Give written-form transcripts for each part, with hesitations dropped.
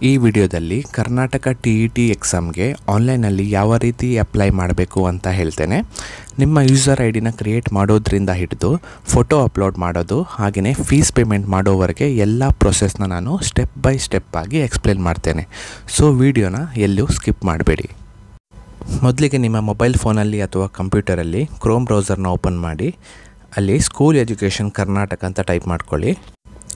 ಈ ವಿಡಿಯೋದಲ್ಲಿ ಕರ್ನಾಟಕ ಟಿ.ಇ.ಟಿ ಎಕ್ಸಾಮ್ಗೆ ಆನ್ಲೈನಲ್ಲಿ ಯಾವ ರೀತಿ ಅಪ್ಲೈ ಮಾಡಬೇಕು ಅಂತ ಹೇಳ್ತೇನೆ. ನಿಮ್ಮ ಯೂಸರ್ ಐಡಿನ ಕ್ರಿಯೇಟ್ ಮಾಡೋದ್ರಿಂದ ಹಿಡಿದು ಫೋಟೋ ಅಪ್ಲೋಡ್ ಮಾಡೋದು ಹಾಗೆಯೇ ಫೀಸ್ ಪೇಮೆಂಟ್ ಮಾಡೋವರೆಗೆ ಎಲ್ಲ ಪ್ರೊಸೆಸ್ನ ನಾನು ಸ್ಟೆಪ್ ಬೈ ಸ್ಟೆಪ್ ಆಗಿ ಎಕ್ಸ್ಪ್ಲೇನ್ ಮಾಡ್ತೇನೆ. ಸೊ ವಿಡಿಯೋನ ಎಲ್ಲೂ ಸ್ಕಿಪ್ ಮಾಡಬೇಡಿ. ಮೊದಲಿಗೆ ನಿಮ್ಮ ಮೊಬೈಲ್ ಫೋನಲ್ಲಿ ಅಥವಾ ಕಂಪ್ಯೂಟರಲ್ಲಿ ಕ್ರೋಮ್ ಬ್ರೌಸರ್ನ ಓಪನ್ ಮಾಡಿ ಅಲ್ಲಿ ಸ್ಕೂಲ್ ಎಜುಕೇಷನ್ ಕರ್ನಾಟಕ ಅಂತ ಟೈಪ್ ಮಾಡ್ಕೊಳ್ಳಿ.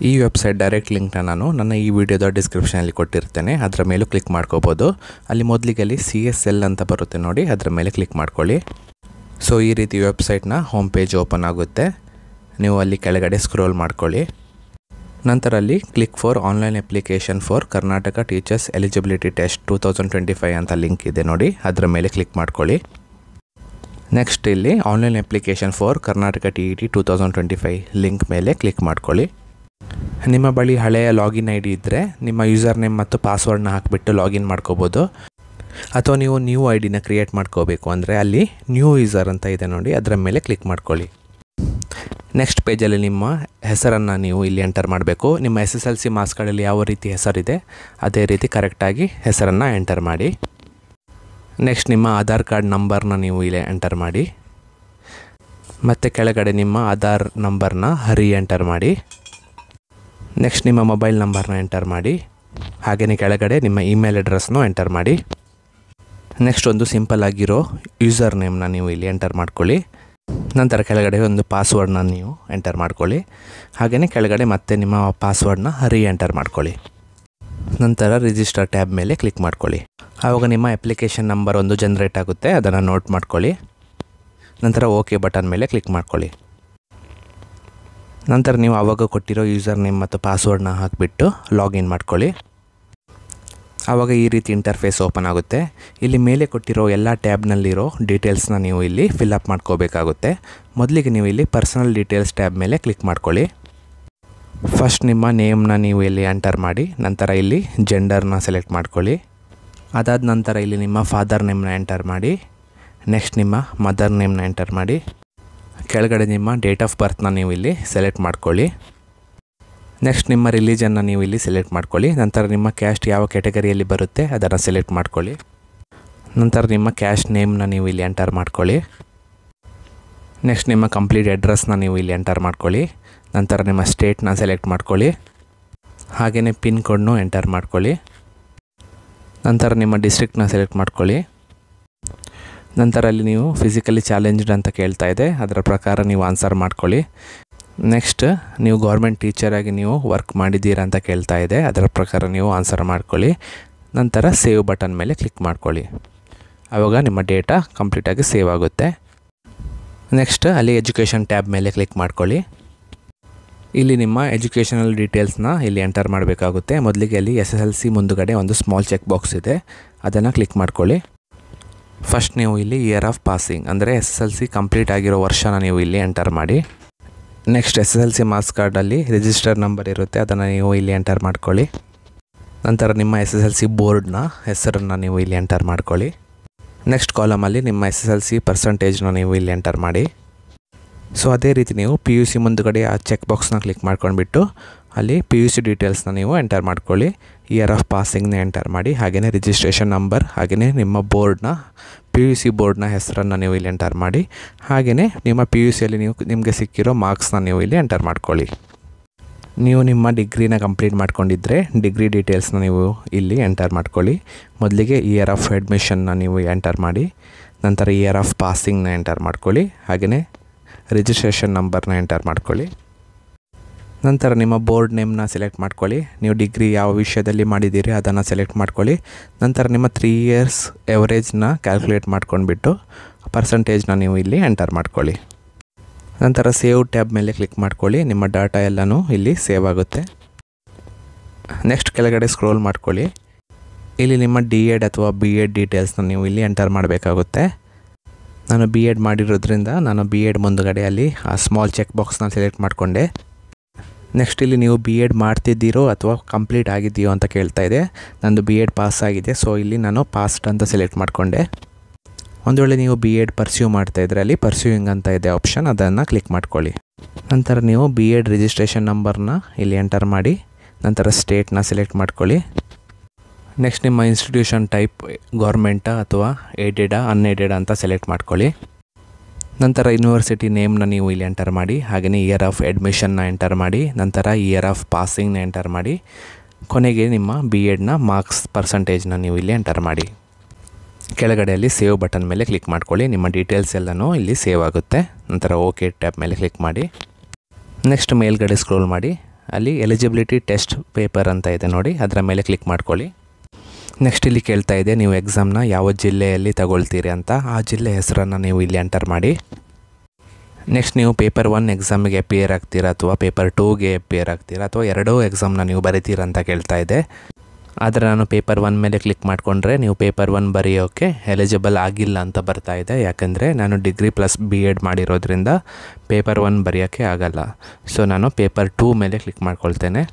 ಈ ವೆಬ್ಸೈಟ್ ಡೈರೆಕ್ಟ್ ಲಿಂಕ್ನ ನಾನು ನನ್ನ ಈ ವಿಡಿಯೋದ ಡಿಸ್ಕ್ರಿಪ್ಷನಲ್ಲಿ ಕೊಟ್ಟಿರ್ತೇನೆ, ಅದರ ಮೇಲೂ ಕ್ಲಿಕ್ ಮಾಡ್ಕೋಬೋದು. ಅಲ್ಲಿ ಮೊದಲಿಗೆ ಅಲ್ಲಿ CSL ಅಂತ ಬರುತ್ತೆ ನೋಡಿ, ಅದರ ಮೇಲೆ ಕ್ಲಿಕ್ ಮಾಡ್ಕೊಳ್ಳಿ. ಸೊ ಈ ರೀತಿ ವೆಬ್ಸೈಟ್ನ ಹೋಮ್ ಪೇಜ್ ಓಪನ್ ಆಗುತ್ತೆ. ನೀವು ಅಲ್ಲಿ ಕೆಳಗಡೆ ಸ್ಕ್ರೋಲ್ ಮಾಡ್ಕೊಳ್ಳಿ. ನಂತರ ಅಲ್ಲಿ click for online application for Karnataka teachers eligibility test 2025 ಅಂತ ಲಿಂಕ್ ಇದೆ ನೋಡಿ, ಅದರ ಮೇಲೆ ಕ್ಲಿಕ್ ಮಾಡ್ಕೊಳ್ಳಿ. ನೆಕ್ಸ್ಟ್ ಇಲ್ಲಿ online application for Karnataka TET 2025 link ಮೇಲೆ ಕ್ಲಿಕ್ ಮಾಡ್ಕೊಳ್ಳಿ. ನಿಮ್ಮ ಬಳಿ ಹಳೆಯ ಲಾಗಿನ್ ID ಇದ್ದರೆ ನಿಮ್ಮ ಯೂಸರ್ ನೇಮ್ ಮತ್ತು ಪಾಸ್ವರ್ಡ್ನ ಹಾಕಿಬಿಟ್ಟು ಲಾಗಿನ್ ಮಾಡ್ಕೋಬೋದು. ಅಥವಾ ನೀವು ನ್ಯೂ ಐಡಿನ ಕ್ರಿಯೇಟ್ ಮಾಡ್ಕೋಬೇಕು ಅಂದರೆ ಅಲ್ಲಿ ನ್ಯೂ ಯೂಸರ್ ಅಂತ ಇದೆ ನೋಡಿ, ಅದರ ಮೇಲೆ ಕ್ಲಿಕ್ ಮಾಡ್ಕೊಳ್ಳಿ. ನೆಕ್ಸ್ಟ್ ಪೇಜಲ್ಲಿ ನಿಮ್ಮ ಹೆಸರನ್ನು ನೀವು ಇಲ್ಲಿ ಎಂಟರ್ ಮಾಡಬೇಕು. ನಿಮ್ಮ SSLC ಮಾರ್ಕ್ಸ್ ಕಾರ್ಡಲ್ಲಿ ಯಾವ ರೀತಿ ಹೆಸರಿದೆ ಅದೇ ರೀತಿ ಕರೆಕ್ಟಾಗಿ ಹೆಸರನ್ನು ಎಂಟರ್ ಮಾಡಿ. ನೆಕ್ಸ್ಟ್ ನಿಮ್ಮ ಆಧಾರ್ ಕಾರ್ಡ್ ನಂಬರ್ನ ನೀವು ಇಲ್ಲಿ ಎಂಟರ್ ಮಾಡಿ. ಮತ್ತು ಕೆಳಗಡೆ ನಿಮ್ಮ ಆಧಾರ್ ನಂಬರ್ನ ಎಂಟರ್ ಮಾಡಿ. ನೆಕ್ಸ್ಟ್ ನಿಮ್ಮ ಮೊಬೈಲ್ ನಂಬರ್ನ ಎಂಟರ್ ಮಾಡಿ. ಹಾಗೆಯೇ ಕೆಳಗಡೆ ನಿಮ್ಮ ಇಮೇಲ್ ಅಡ್ರೆಸ್ನೂ ಎಂಟರ್ ಮಾಡಿ. ನೆಕ್ಸ್ಟ್ ಒಂದು ಸಿಂಪಲ್ ಆಗಿರೋ ಯೂಸರ್ ನೇಮ್ನ ನೀವು ಇಲ್ಲಿ ಎಂಟರ್ ಮಾಡ್ಕೊಳ್ಳಿ. ನಂತರ ಕೆಳಗಡೆ ಒಂದು ಪಾಸ್ವರ್ಡ್ನ ನೀವು ಎಂಟರ್ ಮಾಡ್ಕೊಳ್ಳಿ. ಹಾಗೆಯೇ ಕೆಳಗಡೆ ಮತ್ತೆ ನಿಮ್ಮ ಪಾಸ್ವರ್ಡ್ನ ಎಂಟರ್ ಮಾಡ್ಕೊಳ್ಳಿ. ನಂತರ ರಿಜಿಸ್ಟರ್ ಟ್ಯಾಬ್ ಮೇಲೆ ಕ್ಲಿಕ್ ಮಾಡ್ಕೊಳ್ಳಿ. ಆವಾಗ ನಿಮ್ಮ ಅಪ್ಲಿಕೇಶನ್ ನಂಬರ್ ಒಂದು ಜನರೇಟ್ ಆಗುತ್ತೆ, ಅದನ್ನು ನೋಟ್ ಮಾಡ್ಕೊಳ್ಳಿ. ನಂತರ ಓಕೆ ಬಟನ್ ಮೇಲೆ ಕ್ಲಿಕ್ ಮಾಡ್ಕೊಳ್ಳಿ. ನಂತರ ನೀವು ಆವಾಗ ಕೊಟ್ಟಿರೋ ಯೂಸರ್ ನೇಮ್ ಮತ್ತು ಪಾಸ್ವರ್ಡ್ನ ಹಾಕಿಬಿಟ್ಟು ಲಾಗಿನ್ ಮಾಡ್ಕೊಳ್ಳಿ. ಆವಾಗ ಈ ರೀತಿ ಇಂಟರ್ಫೇಸ್ ಓಪನ್ ಆಗುತ್ತೆ. ಇಲ್ಲಿ ಮೇಲೆ ಕೊಟ್ಟಿರೋ ಎಲ್ಲ ಟ್ಯಾಬ್ನಲ್ಲಿರೋ ಡೀಟೇಲ್ಸ್ನ ನೀವು ಇಲ್ಲಿ ಫಿಲ್ಅಪ್ ಮಾಡ್ಕೋಬೇಕಾಗುತ್ತೆ. ಮೊದಲಿಗೆ ನೀವು ಇಲ್ಲಿ ಪರ್ಸನಲ್ ಡೀಟೇಲ್ಸ್ ಟ್ಯಾಬ್ ಮೇಲೆ ಕ್ಲಿಕ್ ಮಾಡ್ಕೊಳ್ಳಿ. ಫಸ್ಟ್ ನಿಮ್ಮ ನೇಮ್ನ ನೀವು ಇಲ್ಲಿ ಎಂಟರ್ ಮಾಡಿ. ನಂತರ ಇಲ್ಲಿ ಜೆಂಡರ್ನ ಸೆಲೆಕ್ಟ್ ಮಾಡ್ಕೊಳ್ಳಿ. ಅದಾದ ನಂತರ ಇಲ್ಲಿ ನಿಮ್ಮ ಫಾದರ್ ನೇಮ್ನ ಎಂಟರ್ ಮಾಡಿ. ನೆಕ್ಸ್ಟ್ ನಿಮ್ಮ ಮದರ್ ನೇಮ್ನ ಎಂಟರ್ ಮಾಡಿ. ಕೆಳಗಡೆ ನಿಮ್ಮ ಡೇಟ್ ಆಫ್ ಬರ್ತ್ನ ನೀವು ಇಲ್ಲಿ ಸೆಲೆಕ್ಟ್ ಮಾಡ್ಕೊಳ್ಳಿ. ನೆಕ್ಸ್ಟ್ ನಿಮ್ಮ ರಿಲಿಜನ್ನ ನೀವು ಇಲ್ಲಿ ಸೆಲೆಕ್ಟ್ ಮಾಡ್ಕೊಳ್ಳಿ. ನಂತರ ನಿಮ್ಮ ಕ್ಯಾಸ್ಟ್ ಯಾವ ಕ್ಯಾಟಗರಿಯಲ್ಲಿ ಬರುತ್ತೆ ಅದನ್ನು ಸೆಲೆಕ್ಟ್ ಮಾಡ್ಕೊಳ್ಳಿ. ನಂತರ ನಿಮ್ಮ ಕ್ಯಾಸ್ಟ್ ನೇಮ್ನ ನೀವು ಇಲ್ಲಿ ಎಂಟರ್ ಮಾಡ್ಕೊಳ್ಳಿ. ನೆಕ್ಸ್ಟ್ ನಿಮ್ಮ ಕಂಪ್ಲೀಟ್ ಅಡ್ರೆಸ್ನ ನೀವು ಇಲ್ಲಿ ಎಂಟರ್ ಮಾಡ್ಕೊಳ್ಳಿ. ನಂತರ ನಿಮ್ಮ ಸ್ಟೇಟ್ನ ಸೆಲೆಕ್ಟ್ ಮಾಡ್ಕೊಳ್ಳಿ. ಹಾಗೆಯೇ ಪಿನ್ ಕೋಡ್ನು ಎಂಟರ್ ಮಾಡ್ಕೊಳ್ಳಿ. ನಂತರ ನಿಮ್ಮ ಡಿಸ್ಟ್ರಿಕ್ಟ್ನ ಸೆಲೆಕ್ಟ್ ಮಾಡ್ಕೊಳ್ಳಿ. ನಂತರ ಅಲ್ಲಿ ನೀವು ಫಿಸಿಕಲಿ ಚಾಲೆಂಜ್ಡ್ ಅಂತ ಕೇಳ್ತಾ ಇದೆ, ಅದರ ಪ್ರಕಾರ ನೀವು ಆನ್ಸರ್ ಮಾಡ್ಕೊಳ್ಳಿ. ನೆಕ್ಸ್ಟ್ ನೀವು ಗೌರ್ಮೆಂಟ್ ಟೀಚರಾಗಿ ನೀವು ವರ್ಕ್ ಮಾಡಿದ್ದೀರಾ ಅಂತ ಕೇಳ್ತಾ ಇದೆ, ಅದರ ಪ್ರಕಾರ ನೀವು ಆನ್ಸರ್ ಮಾಡ್ಕೊಳ್ಳಿ. ನಂತರ ಸೇವ್ ಬಟನ್ ಮೇಲೆ ಕ್ಲಿಕ್ ಮಾಡ್ಕೊಳ್ಳಿ. ಆವಾಗ ನಿಮ್ಮ ಡೇಟಾ ಕಂಪ್ಲೀಟಾಗಿ ಸೇವ್ ಆಗುತ್ತೆ. ನೆಕ್ಸ್ಟ್ ಅಲ್ಲಿ ಎಜುಕೇಷನ್ ಟ್ಯಾಬ್ ಮೇಲೆ ಕ್ಲಿಕ್ ಮಾಡ್ಕೊಳ್ಳಿ. ಇಲ್ಲಿ ನಿಮ್ಮ ಎಜುಕೇಷನಲ್ ಡೀಟೇಲ್ಸ್ನ ಇಲ್ಲಿ ಎಂಟರ್ ಮಾಡಬೇಕಾಗುತ್ತೆ. ಮೊದಲಿಗೆ ಅಲ್ಲಿ SSLC ಮುಂದುಗಡೆ ಒಂದು ಸ್ಮಾಲ್ ಚೆಕ್ ಬಾಕ್ಸ್ ಇದೆ, ಅದನ್ನು ಕ್ಲಿಕ್ ಮಾಡ್ಕೊಳ್ಳಿ. ಫಸ್ಟ್ ನೀವು ಇಲ್ಲಿ ಇಯರ್ ಆಫ್ ಪಾಸಿಂಗ್ ಅಂದರೆ SSLC ಕಂಪ್ಲೀಟ್ ಆಗಿರೋ ವರ್ಷನ ನೀವು ಇಲ್ಲಿ ಎಂಟರ್ ಮಾಡಿ. ನೆಕ್ಸ್ಟ್ SSLC ಮಾರ್ಕ್ಸ್ ಕಾರ್ಡಲ್ಲಿ ರಿಜಿಸ್ಟರ್ ನಂಬರ್ ಇರುತ್ತೆ, ಅದನ್ನು ನೀವು ಇಲ್ಲಿ ಎಂಟರ್ ಮಾಡ್ಕೊಳ್ಳಿ. ನಂತರ ನಿಮ್ಮ SSLC ಬೋರ್ಡ್ನ ಹೆಸರನ್ನು ನೀವು ಇಲ್ಲಿ ಎಂಟರ್ ಮಾಡ್ಕೊಳ್ಳಿ. ನೆಕ್ಸ್ಟ್ ಕಾಲಮಲ್ಲಿ ನಿಮ್ಮ SSLC ಪರ್ಸಂಟೇಜ್ನ ನೀವು ಇಲ್ಲಿ ಎಂಟರ್ ಮಾಡಿ. ಸೊ ಅದೇ ರೀತಿ ನೀವು PUC ಮುಂದುಗಡೆ ಆ ಚೆಕ್ ಬಾಕ್ಸ್ನ ಕ್ಲಿಕ್ ಮಾಡ್ಕೊಂಡ್ಬಿಟ್ಟು ಅಲ್ಲಿ PUC ಡೀಟೇಲ್ಸ್ನ ನೀವು ಎಂಟರ್ ಮಾಡ್ಕೊಳ್ಳಿ. ಇಯರ್ ಆಫ್ ಪಾಸಿಂಗ್ನ ಎಂಟರ್ ಮಾಡಿ. ಹಾಗೆಯೇ ರಿಜಿಸ್ಟ್ರೇಷನ್ ನಂಬರ್, ಹಾಗೆಯೇ ನಿಮ್ಮ ಬೋರ್ಡ್ನ PUC ಬೋರ್ಡ್ನ ಹೆಸರನ್ನು ನೀವು ಇಲ್ಲಿ ಎಂಟರ್ ಮಾಡಿ. ಹಾಗೆಯೇ ನಿಮ್ಮ PUCಯಲ್ಲಿ ನಿಮಗೆ ಸಿಕ್ಕಿರೋ ಮಾರ್ಕ್ಸ್ನ ನೀವು ಇಲ್ಲಿ ಎಂಟರ್ ಮಾಡ್ಕೊಳ್ಳಿ. ನೀವು ನಿಮ್ಮ ಡಿಗ್ರಿನ ಕಂಪ್ಲೀಟ್ ಮಾಡ್ಕೊಂಡಿದ್ದರೆ ಡಿಗ್ರಿ ಡೀಟೇಲ್ಸ್ನ ನೀವು ಇಲ್ಲಿ ಎಂಟರ್ ಮಾಡ್ಕೊಳ್ಳಿ. ಮೊದಲಿಗೆ ಇಯರ್ ಆಫ್ ಅಡ್ಮಿಷನ್ನ ನೀವು ಎಂಟರ್ ಮಾಡಿ. ನಂತರ ಇಯರ್ ಆಫ್ ಪಾಸಿಂಗ್ನ ಎಂಟರ್ ಮಾಡ್ಕೊಳ್ಳಿ. ಹಾಗೆಯೇ ರಿಜಿಸ್ಟ್ರೇಷನ್ ನಂಬರ್ನ ಎಂಟರ್ ಮಾಡ್ಕೊಳ್ಳಿ. ನಂತರ ನಿಮ್ಮ ಬೋರ್ಡ್ ನೇಮ್ನ ಸೆಲೆಕ್ಟ್ ಮಾಡ್ಕೊಳ್ಳಿ. ನೀವು ಡಿಗ್ರಿ ಯಾವ ವಿಷಯದಲ್ಲಿ ಮಾಡಿದ್ದೀರಿ ಅದನ್ನು ಸೆಲೆಕ್ಟ್ ಮಾಡ್ಕೊಳ್ಳಿ. ನಂತರ ನಿಮ್ಮ 3 years ಎವರೇಜ್ನ ಕ್ಯಾಲ್ಕುಲೇಟ್ ಮಾಡ್ಕೊಂಡ್ಬಿಟ್ಟು ಪರ್ಸಂಟೇಜ್ನ ನೀವು ಇಲ್ಲಿ ಎಂಟರ್ ಮಾಡ್ಕೊಳ್ಳಿ. ನಂತರ ಸೇವ್ ಟ್ಯಾಬ್ ಮೇಲೆ ಕ್ಲಿಕ್ ಮಾಡ್ಕೊಳ್ಳಿ. ನಿಮ್ಮ ಡಾಟಾ ಎಲ್ಲನೂ ಇಲ್ಲಿ ಸೇವ್ ಆಗುತ್ತೆ. ನೆಕ್ಸ್ಟ್ ಕೆಳಗಡೆ ಸ್ಕ್ರೋಲ್ ಮಾಡ್ಕೊಳ್ಳಿ. ಇಲ್ಲಿ ನಿಮ್ಮ D.Ed ಅಥವಾ B.Ed ಡೀಟೇಲ್ಸ್ನ ನೀವು ಇಲ್ಲಿ ಎಂಟರ್ ಮಾಡಬೇಕಾಗುತ್ತೆ. ನಾನು B.Ed ಮಾಡಿರೋದ್ರಿಂದ ನಾನು B.Ed ಮುಂದುಗಡೆ ಅಲ್ಲಿ ಆ ಸ್ಮಾಲ್ ಚೆಕ್ ಬಾಕ್ಸ್ನ ಸೆಲೆಕ್ಟ್ ಮಾಡಿಕೊಂಡೆ. ನೆಕ್ಸ್ಟ್ ಇಲ್ಲಿ ನೀವು B.Ed ಮಾಡ್ತಿದ್ದೀರೋ ಅಥವಾ ಕಂಪ್ಲೀಟ್ ಆಗಿದೆಯೋ ಅಂತ ಕೇಳ್ತಾ ಇದೆ. ನಂದು B.Ed ಪಾಸ್ ಆಗಿದೆ, ಸೊ ಇಲ್ಲಿ ನಾನು ಪಾಸ್ಡ್ ಅಂತ ಸೆಲೆಕ್ಟ್ ಮಾಡಿಕೊಂಡೆ. ಒಂದು ವೇಳೆ ನೀವು B.Ed ಪರ್ಸ್ಯೂ ಮಾಡ್ತಾಯಿದ್ರೆ ಅಲ್ಲಿ ಪರ್ಸ್ಯೂಯಿಂಗ್ ಅಂತ ಇದೆ ಆಪ್ಷನ್, ಅದನ್ನು ಕ್ಲಿಕ್ ಮಾಡ್ಕೊಳ್ಳಿ. ನಂತರ ನೀವು B.Ed ರಿಜಿಸ್ಟ್ರೇಷನ್ ನಂಬರ್ನ ಇಲ್ಲಿ ಎಂಟರ್ ಮಾಡಿ. ನಂತರ ಸ್ಟೇಟ್ನ ಸೆಲೆಕ್ಟ್ ಮಾಡ್ಕೊಳ್ಳಿ. ನೆಕ್ಸ್ಟ್ ನಿಮ್ಮ ಇನ್ಸ್ಟಿಟ್ಯೂಷನ್ ಟೈಪ್ ಗೌರ್ಮೆಂಟಾ ಅಥವಾ ಏಡೆಡಾ ಅನ್ಏಡೆಡಾ ಅಂತ ಸೆಲೆಕ್ಟ್ ಮಾಡ್ಕೊಳ್ಳಿ. ನಂತರ ಯೂನಿವರ್ಸಿಟಿ ನೇಮ್ನ ನೀವು ಇಲ್ಲಿ ಎಂಟರ್ ಮಾಡಿ, ಹಾಗೆಯೇ ಇಯರ್ ಆಫ್ ಅಡ್ಮಿಷನ್ನ ಎಂಟರ್ ಮಾಡಿ, ನಂತರ ಇಯರ್ ಆಫ್ ಪಾಸಿಂಗ್ನ ಎಂಟರ್ ಮಾಡಿ, ಕೊನೆಗೆ ನಿಮ್ಮ B.Edನ ಮಾರ್ಕ್ಸ್ ಪರ್ಸಂಟೇಜ್ನ ನೀವು ಇಲ್ಲಿ ಎಂಟರ್ ಮಾಡಿ. ಕೆಳಗಡೆಯಲ್ಲಿ ಸೇವ್ ಬಟನ್ ಮೇಲೆ ಕ್ಲಿಕ್ ಮಾಡ್ಕೊಳ್ಳಿ. ನಿಮ್ಮ ಡೀಟೇಲ್ಸ್ ಎಲ್ಲನೂ ಇಲ್ಲಿ ಸೇವ್ ಆಗುತ್ತೆ. ನಂತರ ಓಕೆ ಟ್ಯಾಪ್ ಮೇಲೆ ಕ್ಲಿಕ್ ಮಾಡಿ. ನೆಕ್ಸ್ಟ್ ಮೇಲ್ಗಡೆ ಸ್ಕ್ರೋಲ್ ಮಾಡಿ, ಅಲ್ಲಿ ಎಲಿಜಿಬಿಲಿಟಿ ಟೆಸ್ಟ್ ಪೇಪರ್ ಅಂತ ಇದೆ ನೋಡಿ, ಅದರ ಮೇಲೆ ಕ್ಲಿಕ್ ಮಾಡ್ಕೊಳ್ಳಿ. ನೆಕ್ಸ್ಟ್ ಇಲ್ಲಿ ಕೇಳ್ತಾ ಇದೆ ನೀವು ಎಕ್ಸಾಮ್ನ ಯಾವ ಜಿಲ್ಲೆಯಲ್ಲಿ ತಗೊಳ್ತೀರಿ ಅಂತ. ಆ ಜಿಲ್ಲೆ ಹೆಸರನ್ನು ನೀವು ಇಲ್ಲಿ ಎಂಟರ್ ಮಾಡಿ. ನೆಕ್ಸ್ಟ್ ನೀವು ಪೇಪರ್ 1 ಎಕ್ಸಾಮಿಗೆ ಅಪಿಯರ್ ಆಗ್ತೀರಾ ಅಥವಾ ಪೇಪರ್ 2ಗೆ ಅಪಿಯರ್ ಆಗ್ತೀರಾ ಅಥವಾ ಎರಡೂ ಎಕ್ಸಾಮ್ನ ನೀವು ಬರೀತೀರಾ ಅಂತ ಕೇಳ್ತಾ ಇದೆ. ಆದರೆ ನಾನು ಪೇಪರ್ 1 ಮೇಲೆ ಕ್ಲಿಕ್ ಮಾಡಿಕೊಂಡ್ರೆ ನೀವು ಪೇಪರ್ 1 ಬರೆಯೋಕ್ಕೆ ಎಲಿಜಿಬಲ್ ಆಗಿಲ್ಲ ಅಂತ ಬರ್ತಾ ಇದೆ. ಯಾಕಂದರೆ ನಾನು ಡಿಗ್ರಿ ಪ್ಲಸ್ B.Ed ಮಾಡಿರೋದ್ರಿಂದ ಪೇಪರ್ 1 ಬರೆಯೋಕ್ಕೆ ಆಗಲ್ಲ. ಸೊ ನಾನು ಪೇಪರ್ 2 ಮೇಲೆ ಕ್ಲಿಕ್ ಮಾಡ್ಕೊಳ್ತೇನೆ.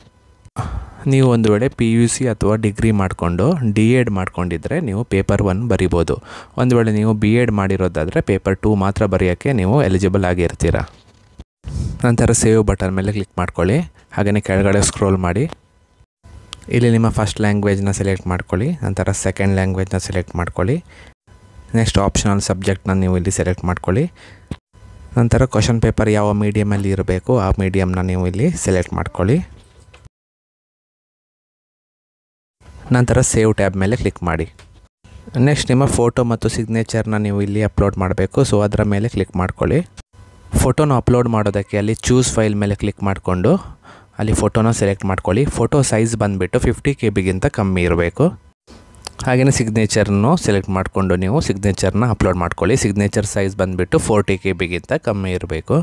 ನೀವು ಒಂದು ವೇಳೆ PUC ಅಥವಾ ಡಿಗ್ರಿ ಮಾಡಿಕೊಂಡು D.Ed ಮಾಡ್ಕೊಂಡಿದ್ರೆ ನೀವು ಪೇಪರ್ 1 ಬರಿಬೋದು. ಒಂದು ವೇಳೆ ನೀವು B.Ed ಮಾಡಿರೋದಾದರೆ ಪೇಪರ್ 2 ಮಾತ್ರ ಬರೆಯೋಕ್ಕೆ ನೀವು ಎಲಿಜಿಬಲ್ ಆಗಿರ್ತೀರ. ನಂತರ ಸೇವ್ ಬಟನ್ ಮೇಲೆ ಕ್ಲಿಕ್ ಮಾಡ್ಕೊಳ್ಳಿ. ಹಾಗೆಯೇ ಕೆಳಗಡೆ ಸ್ಕ್ರೋಲ್ ಮಾಡಿ. ಇಲ್ಲಿ ನಿಮ್ಮ ಫಸ್ಟ್ ಲ್ಯಾಂಗ್ವೇಜ್ನ ಸೆಲೆಕ್ಟ್ ಮಾಡ್ಕೊಳ್ಳಿ. ನಂತರ ಸೆಕೆಂಡ್ ಲ್ಯಾಂಗ್ವೇಜ್ನ ಸೆಲೆಕ್ಟ್ ಮಾಡ್ಕೊಳ್ಳಿ. ನೆಕ್ಸ್ಟ್ ಆಪ್ಷನಲ್ ಸಬ್ಜೆಕ್ಟ್ನ ನೀವು ಇಲ್ಲಿ ಸೆಲೆಕ್ಟ್ ಮಾಡ್ಕೊಳ್ಳಿ. ನಂತರ ಕ್ವಶನ್ ಪೇಪರ್ ಯಾವ ಮೀಡಿಯಮಲ್ಲಿ ಇರಬೇಕು ಆ ಮೀಡಿಯಮ್ನ ನೀವು ಇಲ್ಲಿ ಸೆಲೆಕ್ಟ್ ಮಾಡ್ಕೊಳ್ಳಿ. ನಂತರ ಸೇವ್ ಟ್ಯಾಬ್ ಮೇಲೆ ಕ್ಲಿಕ್ ಮಾಡಿ. ನೆಕ್ಸ್ಟ್ ನಿಮ್ಮ ಫೋಟೋ ಮತ್ತು ಸಿಗ್ನೇಚರ್ನ ನೀವು ಇಲ್ಲಿ ಅಪ್ಲೋಡ್ ಮಾಡಬೇಕು. ಸೊ ಅದರ ಮೇಲೆ ಕ್ಲಿಕ್ ಮಾಡ್ಕೊಳ್ಳಿ. ಫೋಟೋನ ಅಪ್ಲೋಡ್ ಮಾಡೋದಕ್ಕೆ ಅಲ್ಲಿ ಚೂಸ್ ಫೈಲ್ ಮೇಲೆ ಕ್ಲಿಕ್ ಮಾಡಿಕೊಂಡು ಅಲ್ಲಿ ಫೋಟೋನ ಸೆಲೆಕ್ಟ್ ಮಾಡ್ಕೊಳ್ಳಿ. ಫೋಟೋ ಸೈಜ್ ಬಂದುಬಿಟ್ಟು 50 KB ಕಮ್ಮಿ ಇರಬೇಕು. ಹಾಗೆಯೇ ಸಿಗ್ನೇಚರ್ನು ಸೆಲೆಕ್ಟ್ ಮಾಡಿಕೊಂಡು ನೀವು ಸಿಗ್ನೇಚರ್ನ ಅಪ್ಲೋಡ್ ಮಾಡ್ಕೊಳ್ಳಿ. ಸಿಗ್ನೇಚರ್ ಸೈಜ್ ಬಂದುಬಿಟ್ಟು 40 KB ಕಮ್ಮಿ ಇರಬೇಕು.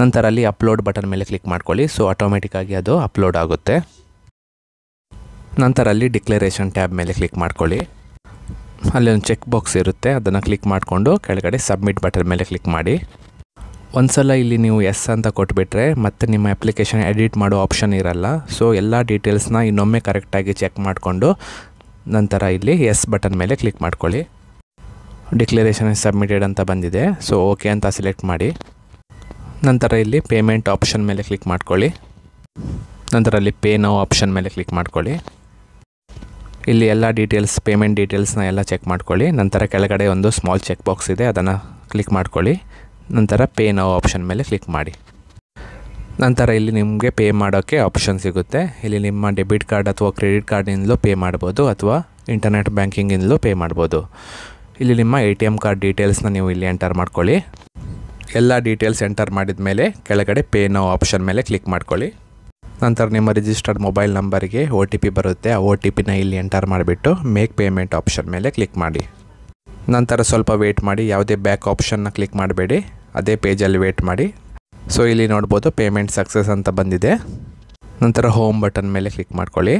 ನಂತರ ಅಲ್ಲಿ ಅಪ್ಲೋಡ್ ಬಟನ್ ಮೇಲೆ ಕ್ಲಿಕ್ ಮಾಡ್ಕೊಳ್ಳಿ. ಸೊ ಆಟೋಮೆಟಿಕ್ಕಾಗಿ ಅದು ಅಪ್ಲೋಡ್ ಆಗುತ್ತೆ. ನಂತರ ಅಲ್ಲಿ ಡಿಕ್ಲರೇಷನ್ ಟ್ಯಾಬ್ ಮೇಲೆ ಕ್ಲಿಕ್ ಮಾಡ್ಕೊಳ್ಳಿ. ಅಲ್ಲಿ ಒಂದು ಚೆಕ್ ಬಾಕ್ಸ್ ಇರುತ್ತೆ, ಅದನ್ನು ಕ್ಲಿಕ್ ಮಾಡಿಕೊಂಡು ಕೆಳಗಡೆ ಸಬ್ಮಿಟ್ ಬಟನ್ ಮೇಲೆ ಕ್ಲಿಕ್ ಮಾಡಿ. ಒಂದು ಸಲ ಇಲ್ಲಿ ನೀವು ಎಸ್ ಅಂತ ಕೊಟ್ಬಿಟ್ರೆ ಮತ್ತೆ ನಿಮ್ಮ ಅಪ್ಲಿಕೇಶನ್ ಎಡಿಟ್ ಮಾಡೋ ಆಪ್ಷನ್ ಇರಲ್ಲ. ಸೊ ಎಲ್ಲ ಡೀಟೇಲ್ಸ್ನ ಇನ್ನೊಮ್ಮೆ ಕರೆಕ್ಟಾಗಿ ಚೆಕ್ ಮಾಡಿಕೊಂಡು ನಂತರ ಇಲ್ಲಿ ಎಸ್ ಬಟನ್ ಮೇಲೆ ಕ್ಲಿಕ್ ಮಾಡ್ಕೊಳ್ಳಿ. ಡಿಕ್ಲರೇಷನ್ ಸಬ್ಮಿಟೆಡ್ ಅಂತ ಬಂದಿದೆ. ಸೊ ಓಕೆ ಅಂತ ಸೆಲೆಕ್ಟ್ ಮಾಡಿ. ನಂತರ ಇಲ್ಲಿ ಪೇಮೆಂಟ್ ಆಪ್ಷನ್ ಮೇಲೆ ಕ್ಲಿಕ್ ಮಾಡ್ಕೊಳ್ಳಿ. ನಂತರ ಅಲ್ಲಿ ಪೇ ನೌ ಆಪ್ಷನ್ ಮೇಲೆ ಕ್ಲಿಕ್ ಮಾಡ್ಕೊಳ್ಳಿ. ಇಲ್ಲಿ ಎಲ್ಲ ಡೀಟೇಲ್ಸ್ ಪೇಮೆಂಟ್ ಡೀಟೇಲ್ಸ್ನ ಎಲ್ಲ ಚೆಕ್ ಮಾಡ್ಕೊಳ್ಳಿ. ನಂತರ ಕೆಳಗಡೆ ಒಂದು ಸ್ಮಾಲ್ ಚೆಕ್ ಬಾಕ್ಸ್ ಇದೆ, ಅದನ್ನು ಕ್ಲಿಕ್ ಮಾಡ್ಕೊಳ್ಳಿ. ನಂತರ ಪೇ ನೌ ಆಪ್ಷನ್ ಮೇಲೆ ಕ್ಲಿಕ್ ಮಾಡಿ. ನಂತರ ಇಲ್ಲಿ ನಿಮಗೆ ಪೇ ಮಾಡೋಕ್ಕೆ ಆಪ್ಷನ್ ಸಿಗುತ್ತೆ. ಇಲ್ಲಿ ನಿಮ್ಮ ಡೆಬಿಟ್ ಕಾರ್ಡ್ ಅಥವಾ ಕ್ರೆಡಿಟ್ ಕಾರ್ಡಿಂದಲೂ ಪೇ ಮಾಡ್ಬೋದು ಅಥವಾ ಇಂಟರ್ನೆಟ್ ಬ್ಯಾಂಕಿಂಗಿಂದಲೂ ಪೇ ಮಾಡ್ಬೋದು. ಇಲ್ಲಿ ನಿಮ್ಮ ATM ಕಾರ್ಡ್ ಡೀಟೇಲ್ಸ್ನ ನೀವು ಇಲ್ಲಿ ಎಂಟರ್ ಮಾಡ್ಕೊಳ್ಳಿ. ಎಲ್ಲ ಡೀಟೇಲ್ಸ್ ಎಂಟರ್ ಮಾಡಿದ ಮೇಲೆ ಕೆಳಗಡೆ ಪೇ ನೌ ಆಪ್ಷನ್ ಮೇಲೆ ಕ್ಲಿಕ್ ಮಾಡ್ಕೊಳ್ಳಿ. ನಂತರ ನಿಮ್ಮ ರಿಜಿಸ್ಟರ್ಡ್ ಮೊಬೈಲ್ ನಂಬರ್ಗೆ OTP ಬರುತ್ತೆ. ಆ OTPನ ಇಲ್ಲಿ ಎಂಟರ್ ಮಾಡಿಬಿಟ್ಟು ಮೇಕ್ ಪೇಮೆಂಟ್ ಆಪ್ಷನ್ ಮೇಲೆ ಕ್ಲಿಕ್ ಮಾಡಿ. ನಂತರ ಸ್ವಲ್ಪ ವೇಟ್ ಮಾಡಿ, ಯಾವುದೇ ಬ್ಯಾಕ್ ಆಪ್ಷನ್ನ ಕ್ಲಿಕ್ ಮಾಡಬೇಡಿ, ಅದೇ ಪೇಜಲ್ಲಿ ವೇಟ್ ಮಾಡಿ. ಸೊ ಇಲ್ಲಿ ನೋಡ್ಬೋದು ಪೇಮೆಂಟ್ ಸಕ್ಸಸ್ ಅಂತ ಬಂದಿದೆ. ನಂತರ ಹೋಮ್ ಬಟನ್ ಮೇಲೆ ಕ್ಲಿಕ್ ಮಾಡ್ಕೊಳ್ಳಿ.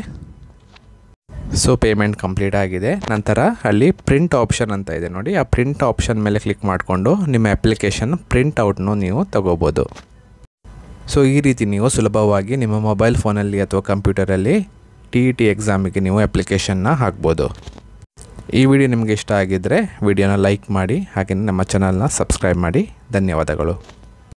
ಸೊ ಪೇಮೆಂಟ್ ಕಂಪ್ಲೀಟ್ ಆಗಿದೆ. ನಂತರ ಅಲ್ಲಿ ಪ್ರಿಂಟ್ ಆಪ್ಷನ್ ಅಂತ ಇದೆ ನೋಡಿ, ಆ ಪ್ರಿಂಟ್ ಆಪ್ಷನ್ ಮೇಲೆ ಕ್ಲಿಕ್ ಮಾಡಿಕೊಂಡು ನಿಮ್ಮ ಅಪ್ಲಿಕೇಶನ್ ಪ್ರಿಂಟ್ ಔಟ್ನು ನೀವು ತಗೋಬೋದು. ಸೊ ಈ ರೀತಿ ನೀವು ಸುಲಭವಾಗಿ ನಿಮ್ಮ ಮೊಬೈಲ್ ಫೋನಲ್ಲಿ ಅಥವಾ ಕಂಪ್ಯೂಟರಲ್ಲಿ TET ಎಕ್ಸಾಮಿಗೆ ನೀವು ಅಪ್ಲಿಕೇಶನ್ನ ಹಾಕ್ಬೋದು. ಈ ವಿಡಿಯೋ ನಿಮಗೆ ಇಷ್ಟ ಆಗಿದ್ದರೆ ವಿಡಿಯೋನ ಲೈಕ್ ಮಾಡಿ, ಹಾಗೆಯೇ ನಮ್ಮ ಚಾನಲ್ನ ಸಬ್ಸ್ಕ್ರೈಬ್ ಮಾಡಿ. ಧನ್ಯವಾದಗಳು.